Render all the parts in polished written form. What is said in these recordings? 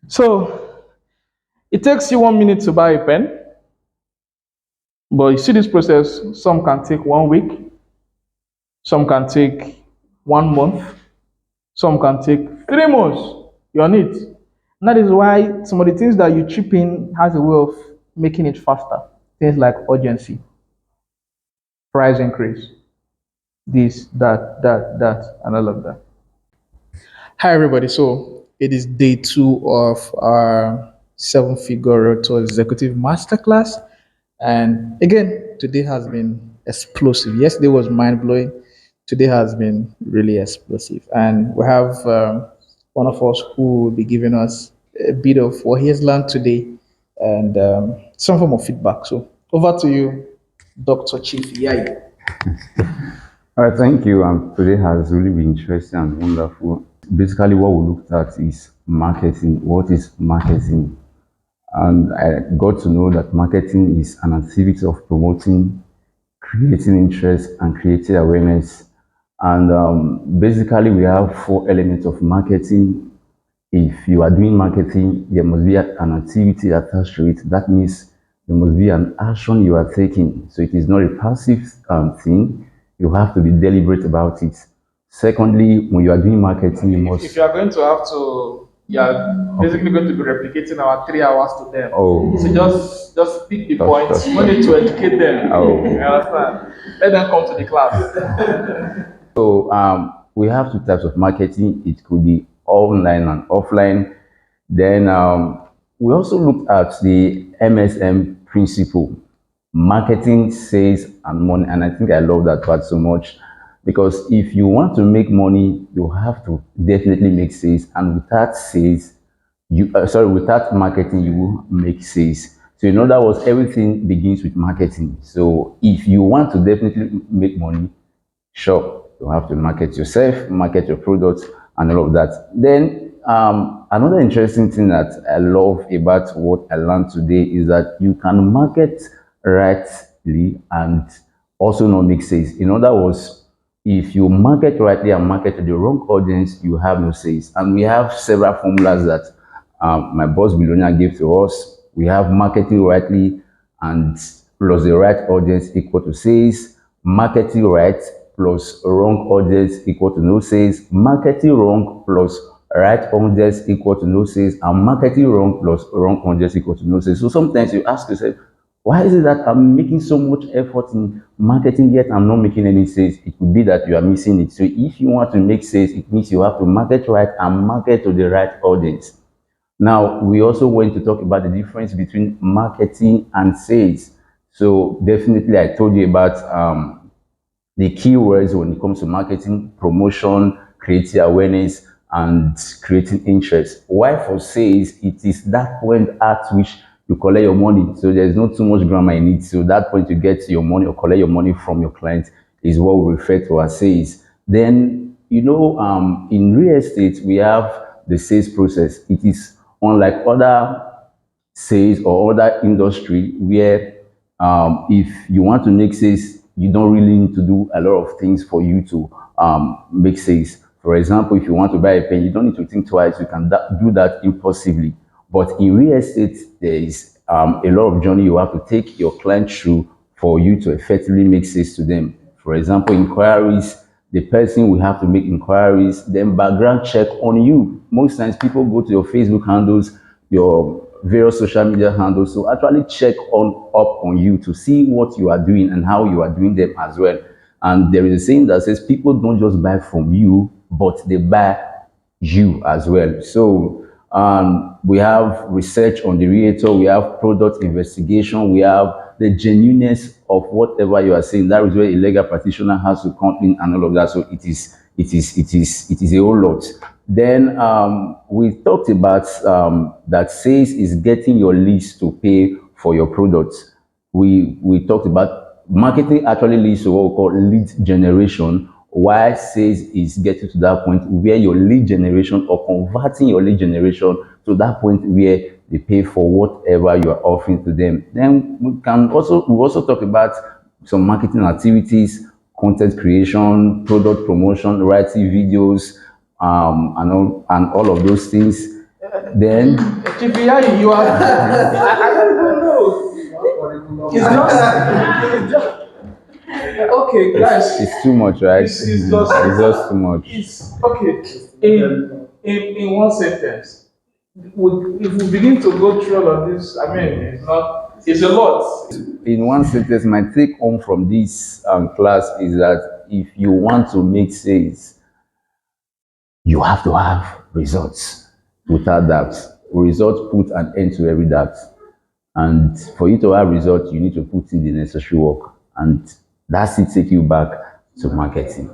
So it takes you 1 minute to buy a pen, but you see this process, some can take 1 week, some can take 1 month, some can take 3 months. You're on it. And that is why some of the things that you chip in has a way of making it faster. Things like urgency, price increase, this, that, and all of that. Hi, everybody. So it is day 2 of our 7-figure Realtor Executive Masterclass. And again, today has been explosive. Yesterday was mind blowing. Today has been really explosive. And we have one of us who will be giving us a bit of what he has learned today and some form of feedback. So over to you, Dr. Chief Yai. All right, thank you. Today has really been interesting and wonderful. Basically, what we looked at is marketing. What is marketing? And I got to know that marketing is an activity of promoting, creating interest, and creating awareness. And basically, we have 4 elements of marketing. If you are doing marketing, there must be an activity attached to it. That means there must be an action you are taking. So it is not a passive thing. You have to be deliberate about it. Secondly, when you are doing marketing, you must. If you are going to have to, you are basically going to be replicating our 3 hours to them. Oh. So just pick the points. We need to educate them. Oh. You understand? Let them come to the class. So we have 2 types of marketing. It could be online and offline. Then we also looked at the MSM principle, marketing, sales, and money. And I think I love that part so much because if you want to make money, you have to definitely make sales. And without sales, without marketing, you will make sales. So in other words, everything begins with marketing. So if you want to definitely make money, sure, you have to market yourself, market your products, and all of that. Then another interesting thing that I love about what I learned today is that you can market rightly and also not make sales. In other words, if you market rightly and market to the wrong audience, you have no sales. And we have several formulas that my boss Billionaire gave to us. We have marketing rightly and plus the right audience equal to sales, marketing right plus wrong audience equal to no sales, marketing wrong plus right audience equal to no sales, and marketing wrong plus wrong audience equal to no sales. So sometimes you ask yourself, why is it that I'm making so much effort in marketing yet I'm not making any sales? It could be that you are missing it. So if you want to make sales, it means you have to market right and market to the right audience. Now, we also went to talk about the difference between marketing and sales. So definitely I told you about the keywords when it comes to marketing, promotion, creating awareness, and creating interest. Why for sales, it is that point at which you collect your money. So there's not too much grammar in it. So that point you get your money or collect your money from your client is what we refer to as sales. Then, in real estate, we have the sales process. It is unlike other sales or other industry where if you want to make sales, you don't really need to do a lot of things for you to make sales. For example, if you want to buy a pen, you don't need to think twice. You can do that impulsively. But in real estate, there is a lot of journey you have to take your client through for you to effectively make sales to them. For example, inquiries, the person will have to make inquiries, then background check on you. Most times people go to your Facebook handles, your various social media handles to actually check up on you to see what you are doing and how you are doing them as well. And there is a saying that says people don't just buy from you, but they buy you as well. So we have research on the realtor, we have product investigation, we have the genuineness of whatever you are saying. That is where a legal practitioner has to come in and all of that. So it is a whole lot. Then we talked about that sales is getting your leads to pay for your products. We talked about marketing actually leads to what we call lead generation, while sales is getting to that point where your lead generation or converting your lead generation to that point where they pay for whatever you are offering to them. Then we also talk about some marketing activities, content creation, product promotion, writing videos, and all of those things. Then Chief, you are. I don't know. It's just. Okay, guys. it's too much, right? It's just. It's just too much. It's okay. In one sentence, if we begin to go through all of this, I mean, it's not. It's a lot. In one sentence, my take home from this class is that if you want to make sales, you have to have results. Without that, results put an end to every doubt. And for you to have results, you need to put in the necessary work. And that's it, take you back to marketing.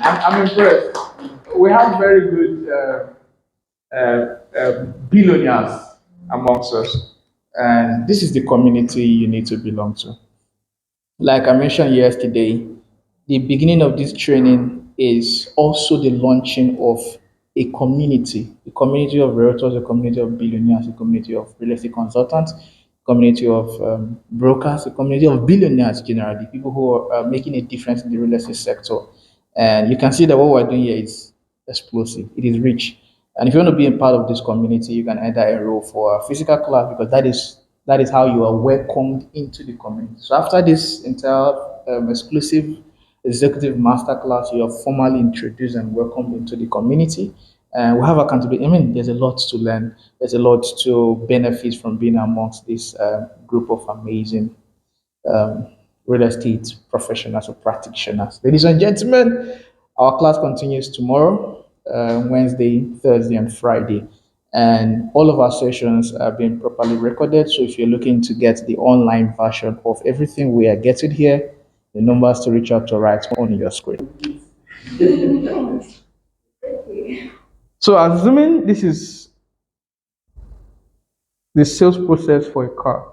I'm impressed. We have very good billionaires amongst us, and this is the community you need to belong to. Like I mentioned yesterday, the beginning of this training is also the launching of a community of realtors, a community of billionaires, a community of real estate consultants, a community of brokers, a community of billionaires generally, people who are making a difference in the real estate sector. And you can see that what we're doing here is explosive, it is rich. And if you want to be a part of this community, you can either enroll for a physical class because that is how you are welcomed into the community. So after this entire exclusive executive masterclass, you are formally introduced and welcomed into the community. And we have accountability. I mean, there's a lot to learn. There's a lot to benefit from being amongst this group of amazing um, real estate professionals or practitioners. Ladies and gentlemen, our class continues tomorrow, Wednesday, Thursday, and Friday. And all of our sessions are being properly recorded. So if you're looking to get the online version of everything we are getting here, the numbers to reach out to right on your screen. So assuming this is the sales process for a car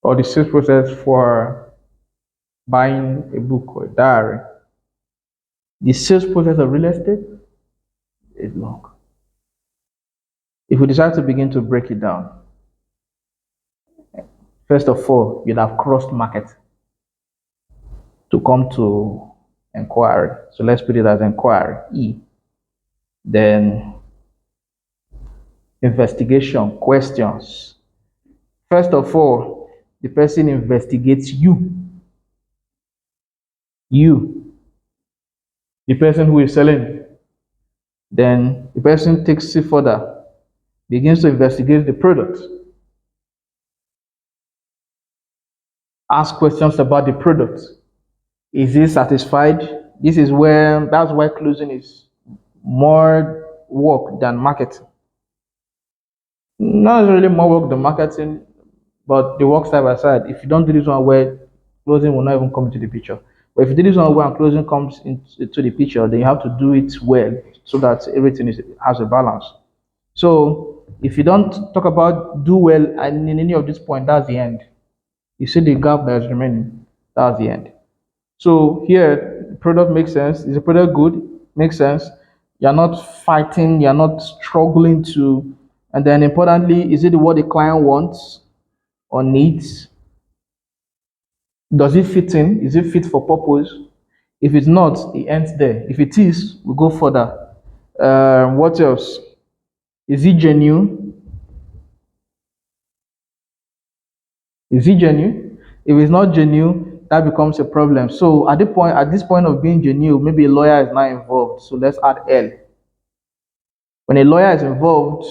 or the sales process for buying a book or a diary, the sales process of real estate is long. If we decide to begin to break it down, first of all, you'll have crossed market to come to inquiry. So let's put it as inquiry, E. Then investigation, questions. First of all, the person investigates you. You, the person who is selling. Then the person takes it further, begins to investigate the product, ask questions about the product. Is he satisfied? That's why closing is more work than marketing. Not really more work than marketing, but the work side by side. If you don't do this one well, closing will not even come into the picture. But if you do this one well and closing comes into the picture, then you have to do it well so that everything has a balance. So if you don't talk about do well and in any of this point, that's the end. You see the gap that is remaining, that's the end. So here, the product makes sense. Is the product good? Makes sense. You're not fighting, you're not struggling to, and then importantly, is it what the client wants or needs? Does it fit in? Is it fit for purpose? If it's not, it ends there. If it is, we go further. What else? Is it genuine? Is it genuine? If it's not genuine, that becomes a problem. So at this point of being genuine, maybe a lawyer is not involved. So let's add L. When a lawyer is involved,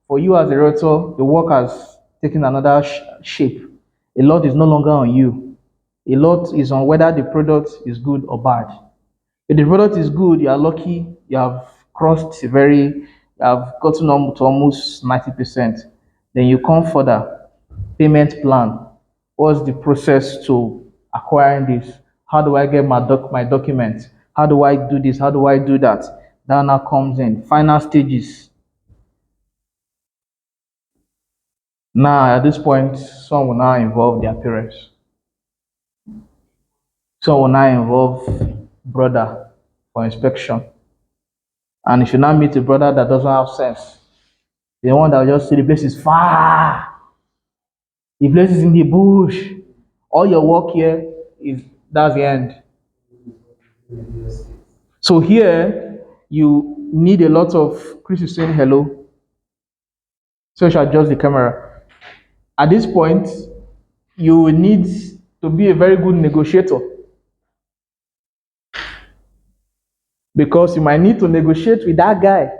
for you as a realtor, the work has taken another shape. A lot is no longer on you. A lot is on whether the product is good or bad. If the product is good, you are lucky, you have you have gotten on to almost 90%. Then you come further. Payment plan. What's the process to acquiring this? How do I get my documents? How do I do this? How do I do that? That now comes in. Final stages. Now, at this point, some will now involve their parents. Some will now involve brother for inspection. And if you now meet a brother that doesn't have sense, the one that will just see the place is far, the place is in the bush, all your work here is that's the end. So here, you need a lot of Chris is saying hello, so you should adjust the camera. At this point, you will need to be a very good negotiator because you might need to negotiate with that guy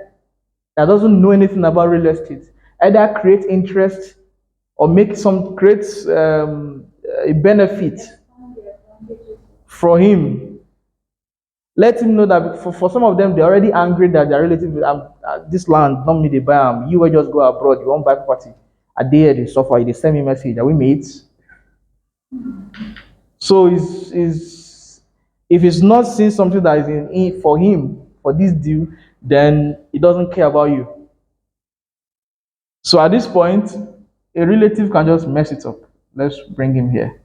that doesn't know anything about real estate. Either create interest or make some create a benefit for him. Let him know that for some of them, they're already angry that their relative, this land, not me, they buy them. You will just go abroad, you won't buy property. A day they suffer, they send me a message that we mates. So is if it's not seeing something that is in for him for this deal, then he doesn't care about you. So at this point, a relative can just mess it up. Let's bring him here.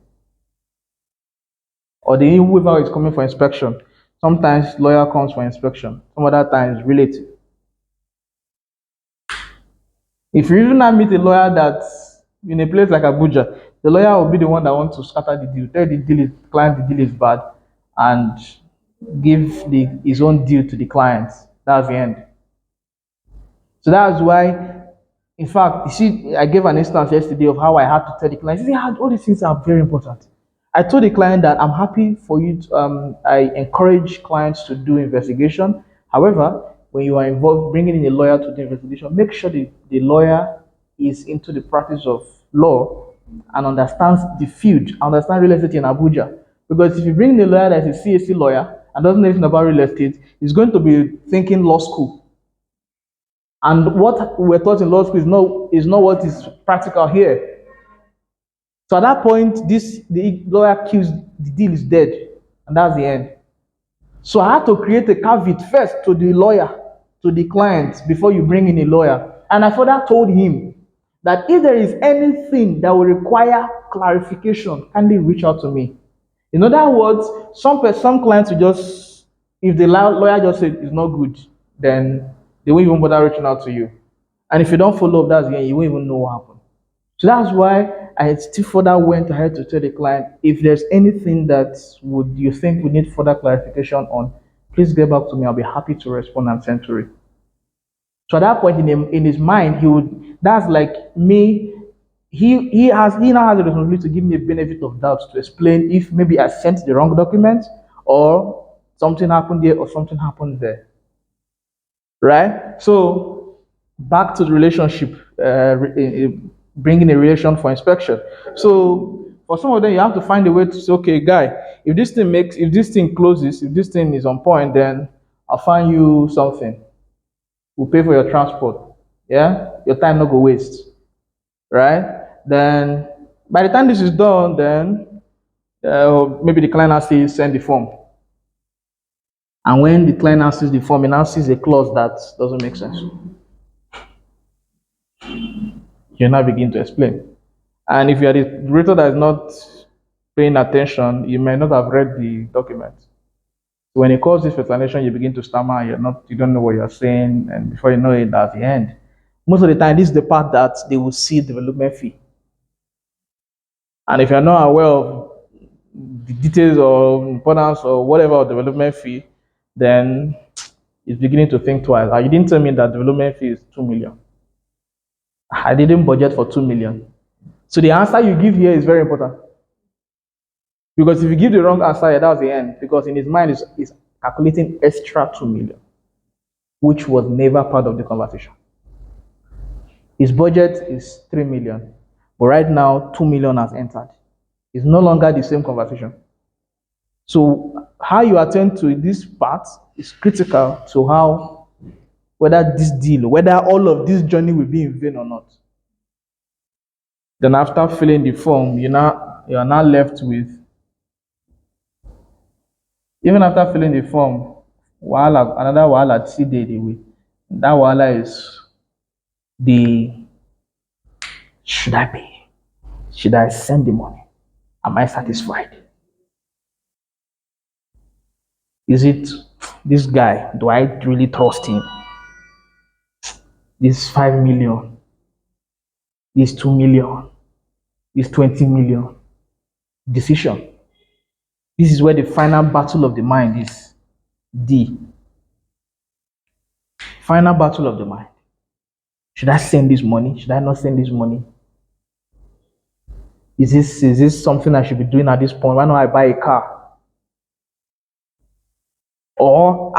Or the whoever is coming for inspection. Sometimes lawyer comes for inspection. Some other times relative. If you even not meet a lawyer that's in a place like Abuja, the lawyer will be the one that wants to scatter the deal, tell the deal is client the deal is bad, and give his own deal to the client. That's the end. So that's why, in fact, you see, I gave an instance yesterday of how I had to tell the client. See, all these things are very important. I told the client that I'm happy for you. I encourage clients to do investigation. However, when you are involved, bringing in a lawyer to do investigation, make sure the lawyer is into the practice of law and understands the field, understand real estate in Abuja. Because if you bring in a lawyer that is a CAC lawyer and doesn't know anything about real estate, he's going to be thinking law school. And what we're taught in law school is not what is practical here. So at that point, the lawyer kills the deal is dead, and that's the end. So I had to create a caveat first to the lawyer, to the client, before you bring in a lawyer. And I further told him that if there is anything that will require clarification, kindly reach out to me. In other words, some clients will just, if the lawyer just said it's not good, then they won't even bother reaching out to you. And if you don't follow up, that's the end. You won't even know what happened. So that's why I still further went ahead to tell the client if there's anything that would you think we need further clarification on, please get back to me. I'll be happy to respond and send to it. So at that point in his mind, he would that's like me. He now has the responsibility to give me a benefit of doubt to explain if maybe I sent the wrong document or something happened there or something happened there. Right? So back to the relationship, bringing a relation for inspection. So for some of them, you have to find a way to say, okay, guy, if this thing closes, if this thing is on point, then I'll find you something. We'll pay for your transport. Yeah, your time not go waste, right? Then by the time this is done, then maybe the client has to send the form. And when the client now sees the form, he now sees a clause that doesn't make sense. You now begin to explain. And if you are the reader that is not paying attention, you may not have read the document. When it calls this explanation, you begin to stammer, you don't know what you're saying, and before you know it, that's the end. Most of the time, this is the part that they will see development fee. And if you're not aware of the details or importance or whatever of development fee, then it's beginning to think twice. You didn't tell me that development fee is 2 million. I didn't budget for 2 million. So the answer you give here is very important. Because if you give the wrong answer, that's the end. Because in his mind, is calculating extra 2 million, which was never part of the conversation. His budget is 3 million, but right now 2 million has entered. It's no longer the same conversation. So how you attend to this part is critical to how whether this deal, whether all of this journey will be in vain or not. Then after filling the form, you are now left with, even after filling the form, another wahala still dey the way. That wahala is the should I pay? Should I send the money? Am I satisfied? Is it this guy? Do I really trust him? This 5 million, this 2 million, this 20 million. Decision. This is where the final battle of the mind is. D. Final battle of the mind. Should I send this money? Should I not send this money? Is this something I should be doing at this point? Why not I buy a car? Or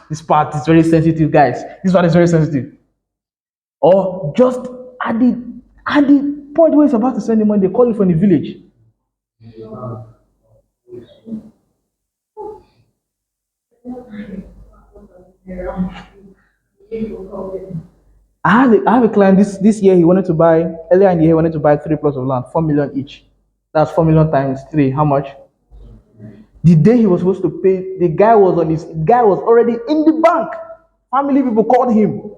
this part is very sensitive, guys. This part is very sensitive. Or just at the point where it's about to send the money, they call you from the village. I have a client this year. He wanted to buy earlier in the year. He wanted to buy 3 plots of land, 4 million each. That's 4 million times three. How much? The day he was supposed to pay, the guy was already in the bank. Family people called him.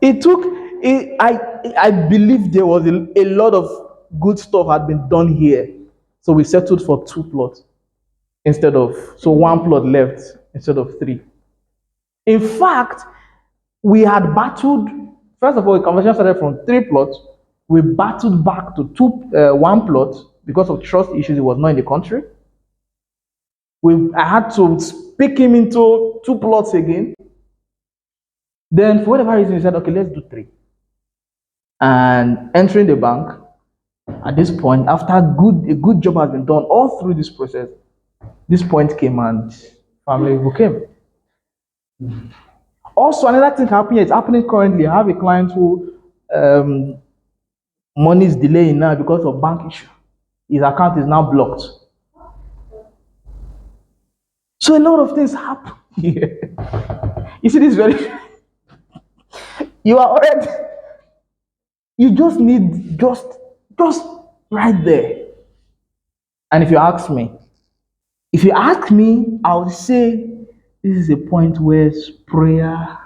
It took it, I believe there was a lot of good stuff had been done here. So we settled for 2 plots instead of so 1 plot left instead of three. In fact, we had battled. First of all, the conversation started from 3 plots. We battled back to 1 plot because of trust issues. He was not in the country. I had to speak him into 2 plots again. Then, for whatever reason, he said, "Okay, let's do three." And entering the bank at this point, after a good job has been done all through this process, this point came and family people came. Also, another thing happening, it's happening currently. I have a client who money is delaying now because of bank issue. His account is now blocked. So a lot of things happen here. You see this very you are already you just need just right there. And if you ask me, I would say this is a point where prayer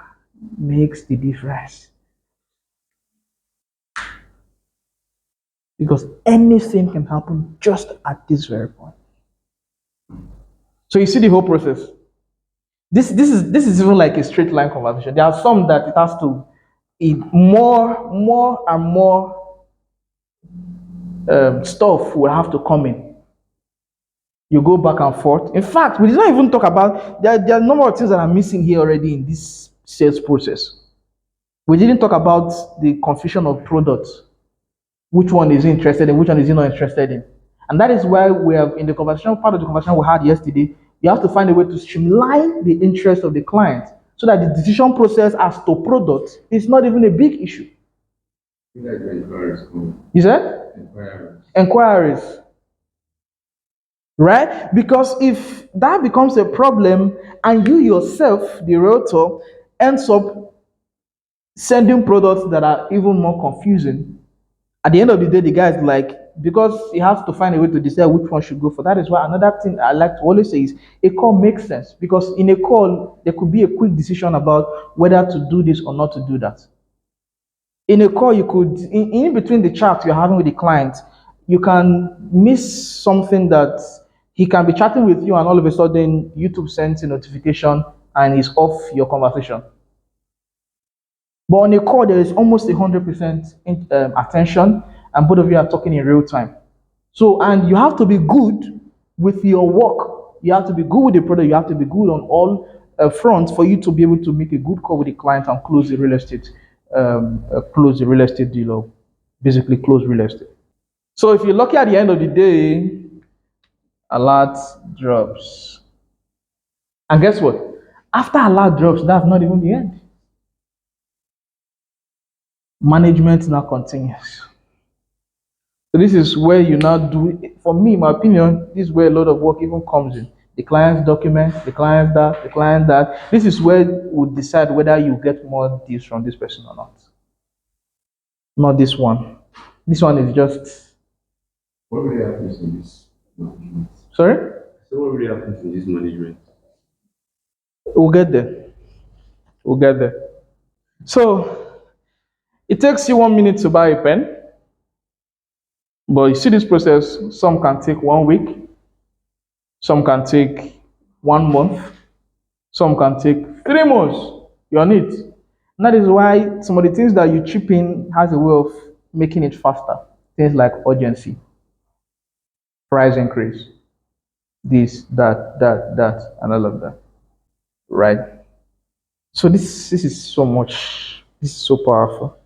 makes the difference. Because anything can happen just at this very point. So you see the whole process. This is even like a straight line conversation. There are some that it has to more and more stuff will have to come in. You go back and forth. In fact, we did not even talk about there are a number of things that are missing here already in this sales process. We didn't talk about the confusion of products. Which one is he interested in? Which one is he not interested in? And that is why we have in the conversation, part of the conversation we had yesterday, you have to find a way to streamline the interest of the client so that the decision process as to product is not even a big issue. You said? Enquiries. Right? Because if that becomes a problem and you yourself, the realtor, ends up sending products that are even more confusing, at the end of the day, the guy is like, because he has to find a way to decide which one should go for. That is why another thing I like to always say is a call makes sense because in a call, there could be a quick decision about whether to do this or not to do that. In a call, you could, in between the chat you're having with the client, you can miss something that he can be chatting with you and all of a sudden YouTube sends a notification and he's off your conversation. But on a call, there is almost 100% attention, and both of you are talking in real time. So, and you have to be good with your work. You have to be good with the product. You have to be good on all fronts for you to be able to make a good call with the client and close the real estate deal, or basically close real estate. So, if you're lucky at the end of the day, alert drops, and guess what? After alert drops, that's not even the end. Management now continues. So this is where you now do, for me, my opinion, this is where a lot of work even comes in. The client's document, the client's that, the client that. This is where we decide whether you get more deals from this person or not. Not this one. This one is just. What really happens in this management? Sorry? So what really happens in this management? We'll get there. We'll get there. So it takes you 1 minute to buy a pen. But you see this process, some can take 1 week, some can take 1 month, some can take 3 months. You're on it. And that is why some of the things that you chip in has a way of making it faster. Things like urgency. price increase, this, that, and all of that, right? So this is so much. This is so powerful.